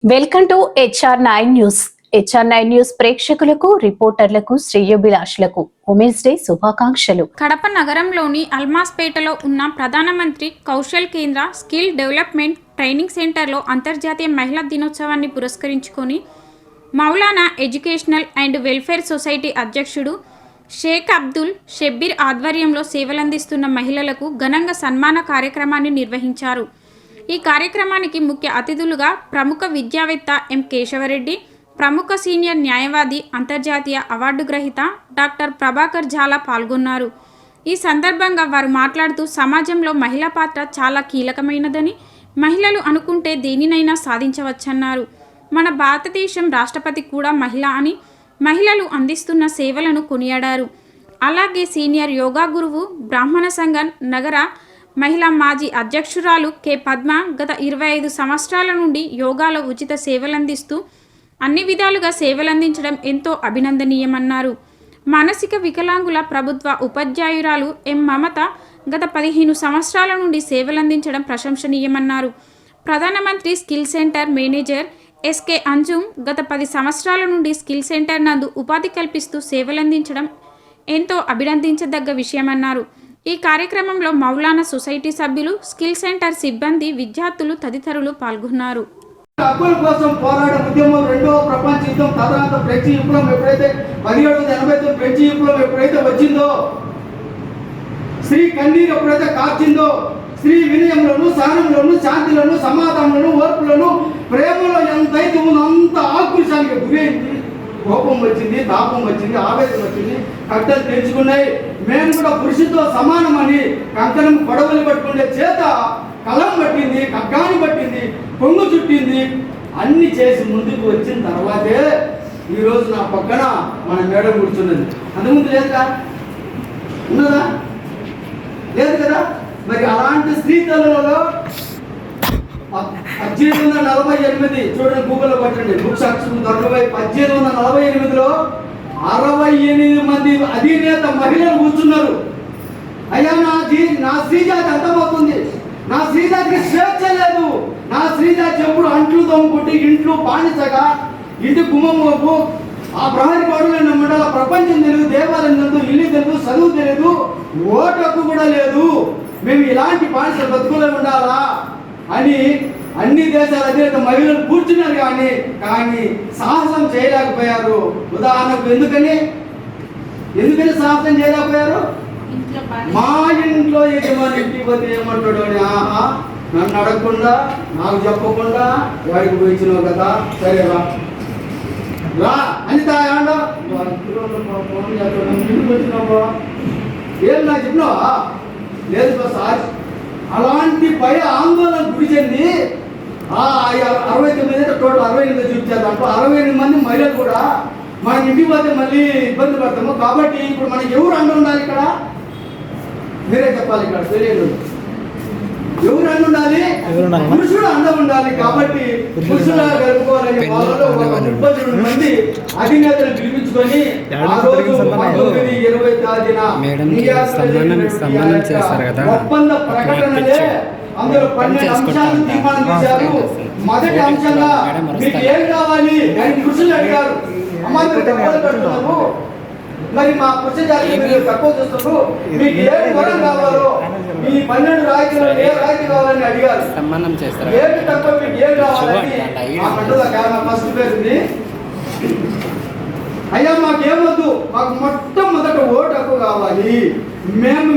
Welcome to HR9 news. HR9 news ప్రేక్షకులకు, రిపోర్టర్లకు, శ్రేయోభిలాషులకు women's day శుభాకాంక్షలు. కడప నగరంలోని అల్మాస్పేటలో ఉన్న ప్రధానమంత్రి కౌశల్ కేంద్ర స్కిల్ డెవలప్మెంట్ ట్రైనింగ్ సెంటర్లో అంతర్జాతీయ మహిళా దినోత్సవాన్ని పురస్కరించుకొని Maulana educational and welfare society అధ్యక్షుడు షేక్ అబ్దుల్ షబ్బీర్ ఆధ్వర్యంలో సేవలందిస్తున్న మహిళలకు ఘనంగా సన్మాన కార్యక్రమాన్ని నిర్వహించారు. ఈ కార్యక్రమానికి ముఖ్య అతిథులుగా ప్రముఖ విద్యావేత్త ఎం కేశవరెడ్డి, ప్రముఖ సీనియర్ న్యాయవాది, అంతర్జాతీయ అవార్డు గ్రహీత డాక్టర్ ప్రభాకర్ ఝాలా పాల్గొన్నారు. ఈ సందర్భంగా వారు మాట్లాడుతూ సమాజంలో మహిళా పాత్ర చాలా కీలకమైనదని, మహిళలు అనుకుంటే దేనినైనా సాధించవచ్చన్నారు. మన భారతదేశం రాష్ట్రపతి కూడా మహిళ అని మహిళలు అందిస్తున్న సేవలను కొనియాడారు. అలాగే సీనియర్ యోగా గురువు, బ్రాహ్మణ సంఘం నగర మహిళా మాజీ అధ్యక్షురాలు కె పద్మ గత 25 సంవత్సరాల నుండి యోగాలో ఉచిత సేవలందిస్తూ అన్ని విధాలుగా సేవలందించడం ఎంతో అభినందనీయమన్నారు. మానసిక వికలాంగుల ప్రభుత్వ ఉపాధ్యాయురాలు ఎం మమత గత 15 సంవత్సరాల నుండి సేవలందించడం ప్రశంసనీయమన్నారు. ప్రధానమంత్రి skill centre manager SK Anjum గత 10 సంవత్సరాల నుండి స్కిల్ సెంటర్ నందు ఉపాధి కల్పిస్తూ సేవలందించడం ఎంతో అభినందించదగ్గ విషయమన్నారు. ఈ కార్యక్రమంలో మౌలానా సొసైటీ సభ్యులు, స్కిల్ సెంటర్ సిబ్బంది, విద్యార్థులు తదితరులు పాల్గొన్నారు. హక్కుల కోసం పోరాట ఉద్యమం, రెండవ ప్రపంచ యుద్ధం, తర్వాత ఫ్రెంచ్ విప్లవం ఎప్పుడైతే 1789 ఫ్రెంచ్ విప్లవం ఎప్పుడైతే వచ్చిందో, స్త్రీ కన్నీరు ఎప్పుడైతే కార్చిందో, స్త్రీ వినయంలోను, సహనంలోను, శాంతిలోను, సమాధానంలోను, ఓర్పులోను, ప్రేమలో ఎంతైతే ఉందో అంత ఆకృషానికి గురైంది. కోపం వచ్చింది, తాపం వచ్చింది, ఆవేదన వచ్చింది, కట్టలు తెరుచుకున్నాయి. మేము కూడా పురుషుతో సమానమని కంకణం పడవలు పట్టుకునే చేత కలం పట్టింది, కగ్గాని పట్టింది, కొంగు చుట్టింది. అన్ని చేసి ముందుకు వచ్చిన తర్వాతే ఈరోజు నా పక్కన మన మేడం కూర్చున్నది. అంతకుముందు లేదుగా, ఉన్నదా? లేదు కదా. మరి అలాంటి స్త్రీ తల్లులలో 1848 చూడండి, గూగుల్లో కొట్టండి, బుక్స్ దొరకబోయి 1848లో 68 మంది అధినేత మహిళలు కూర్చున్నారు. అయ్యా నా స్త్రీజాతి అర్థమవుతుంది, నా స్త్రీజాతికి స్వేచ్ఛ లేదు, నా స్త్రీజాతి ఎప్పుడు అంట్లు తోముకుంటే ఇంట్లో బానిసగా ఇంటి గుమ్మకు ఆ ప్రహరి గోడలను మండల ప్రపంచం తెలియదు, దేవాలయం తెలియదు, ఇల్లు తెలియదు, చదువు తెలియదు, ఓటకు కూడా లేదు. మేము ఇలాంటి బానిస బతుకులో ఉండాలా అని అన్ని దేశాల అధినేత మహిళలు కూర్చున్నారు. కానీ సాహసం చేయలేకపోయారు. ఉదాహరణకు ఎందుకని సాహసం చేయలేకపోయారు? మా ఇంట్లో యజమాని ఇంటికి పోతే ఏమంటాడు అని, ఆహా నన్ను అడగకుండా, నాకు చెప్పకుండా వాడికి పోయించినావు కదా, సరే రా అని తాయాండో ఏం నాకు చెప్పినావా? లేదు సార్. అలాంటి పై ఆందోళన గురి చెంది 69 టోటల్ 68 చూపించారు. దాంట్లో 68 మంది మహిళలు కూడా మన ఇంటికి పోతే మళ్ళీ ఇబ్బంది పడతాము. కాబట్టి ఇప్పుడు మనకి ఎవరు అండ ఉండాలి? ఇక్కడ మీరే చెప్పాలి. ఇక్కడ తెలియదు ఎవరు అండ ఉండాలి? పురుషుడు అండ ఉండాలి. కాబట్టి పురుషులా గడుపుకోవాలని వాళ్ళలో 32 మంది అధినేతలు పిలిపించుకొని ఆ రోజు 1920 తారీఖున ఒప్పంద ప్రకటనలే అందులో 12 అంశాలు తీర్మానం చేశారు. మొదటి అంశంగా మీకు ఏం కావాలి అని పురుషులు అడిగారు. అమ్మాయిలు పెడుతున్నారు, మరి మా పురుష జాతికి మీరు తక్కువ చేస్తున్నారు, మీకు ఏమి వరం కావాలో, ఈ 12 రాయితీలో ఏ రాయితీ కావాలని అడిగారు. ఏమి తక్కువ, మీకు ఏం కావాలని ఆ మండల ఫస్ట్ పేరుంది. అయ్యా మాకేమొద్దు, మాకు మొట్టమొదట ఓటు హక్కు కావాలి. మేము